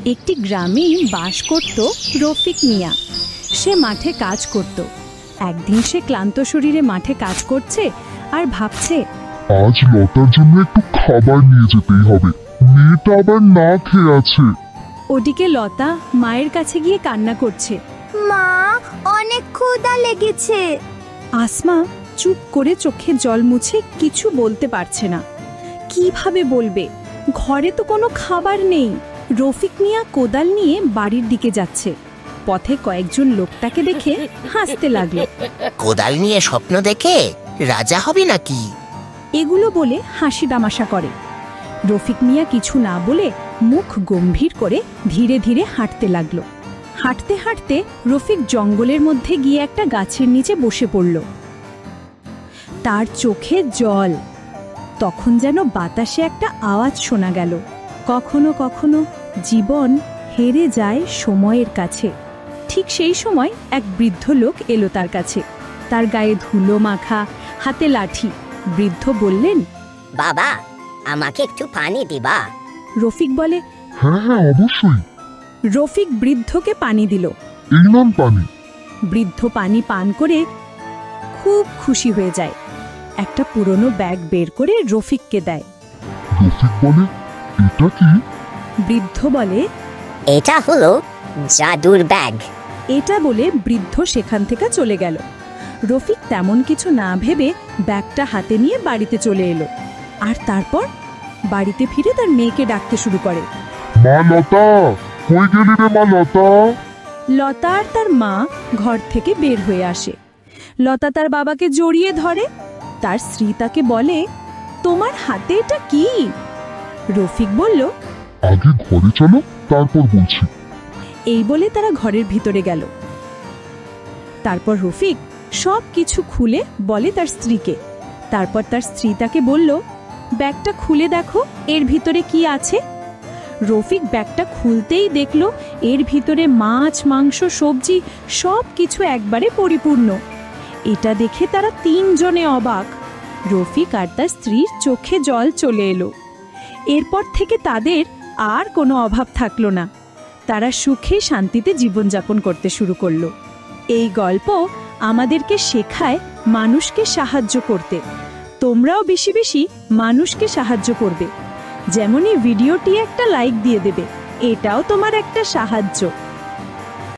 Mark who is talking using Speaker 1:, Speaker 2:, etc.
Speaker 1: একটি গ্রামে বাস করত রফিক মিয়া। সে মাঠে কাজ করত। একদিন সে ক্লান্ত শরীরে মাঠে কাজ করছে আর ভাবছে,
Speaker 2: আজ লতার জন্য একটু খাবার নিয়ে যেতেই হবে, মেয়েটা আবার না খেয়ে আছে।
Speaker 1: ওদিকে লতা মায়ের কাছে গিয়ে কান্না করছে।
Speaker 3: মা, অনেক ক্ষুধা লেগেছে।
Speaker 1: আসমা চুপ করে চোখে জল মুছে কিছু বলতে পারছে না। কিভাবে বলবে? ঘরে তো কোনো খাবার নেই। রফিক মিয়া কোদাল নিয়ে বাড়ির দিকে যাচ্ছে। পথে কয়েকজন লোক তাকে দেখে হাসতে লাগলো।
Speaker 4: কোদাল নিয়ে স্বপ্ন দেখে রাজা হবি নাকি?
Speaker 1: এগুলো বলে হাসি তামাশা করে। রফিক মিয়া কিছু না বলে মুখ গম্ভীর করে ধীরে ধীরে হাঁটতে লাগলো। হাঁটতে হাঁটতে রফিক জঙ্গলের মধ্যে গিয়ে একটা গাছের নিচে বসে পড়ল। তার চোখে জল। তখন যেন বাতাসে একটা আওয়াজ শোনা গেল। কখনো কখনো জীবন হেরে যায় সময়ের কাছে। ঠিক সেই সময় এক বৃদ্ধ লোক এলো তার কাছে। তার গায়ে ধুলো মাখা, হাতে লাঠি। বৃদ্ধ বললেন,
Speaker 3: বাবা, আমাকে একটু পানি দিবা?
Speaker 1: রফিক বলে,
Speaker 2: হ্যাঁ হ্যাঁ অবশ্যই।
Speaker 1: রফিক বৃদ্ধকে পানি দিল।
Speaker 2: এই নাম পানি।
Speaker 1: বৃদ্ধ পানি পান করে খুব খুশি হয়ে যায়। একটা পুরনো ব্যাগ বের করে রফিককে দেয়।
Speaker 2: রফিক বলে, এটা কি?
Speaker 1: বৃদ্ধ বলে,
Speaker 3: এটা হলো জাদুর ব্যাগ।
Speaker 1: এটা বলে বৃদ্ধ সেখান থেকে চলে গেল। রফিক তেমন কিছু না ভেবে ব্যাগটা হাতে নিয়ে বাড়িতে চলে এলো। আর তারপর বাড়িতে ফিরে তার মেয়েকে ডাকতে শুরু করে।
Speaker 2: মা লতা, কই গেলি রে মা লতা?
Speaker 1: লতা আর তার মা ঘর থেকে বের হয়ে আসে। লতা তার বাবাকে জড়িয়ে ধরে। তার স্ত্রী তাকে বলে, তোমার হাতে এটা কি? রফিক বলল,
Speaker 2: আগে ঘরে চলো, তারপর বলছি।
Speaker 1: এই বলে তারা ঘরের ভিতরে গেল। তারপর রফিক সব কিছু খুলে বলে তার স্ত্রীকে। তারপর তার স্ত্রী তাকে বলল, ব্যাগটা খুলে দেখো, এর ভিতরে কি আছে। রফিক ব্যাগটা খুলতেই দেখল এর ভিতরে মাছ, মাংস, সবজি সব কিছু একবারে পরিপূর্ণ। এটা দেখে তারা তিনজনে অবাক। রফিক আর তার স্ত্রীর চোখে জল চলে এলো। এরপর থেকে তাদের আর কোনো অভাব থাকলো না। তারা সুখে শান্তিতে জীবনযাপন করতে শুরু করলো। এই গল্প আমাদেরকে শেখায় মানুষকে সাহায্য করতে। তোমরাও বেশি বেশি মানুষকে সাহায্য করবে। যেমনই ভিডিওটি একটা লাইক দিয়ে দেবে, এটাও তোমার একটা সাহায্য।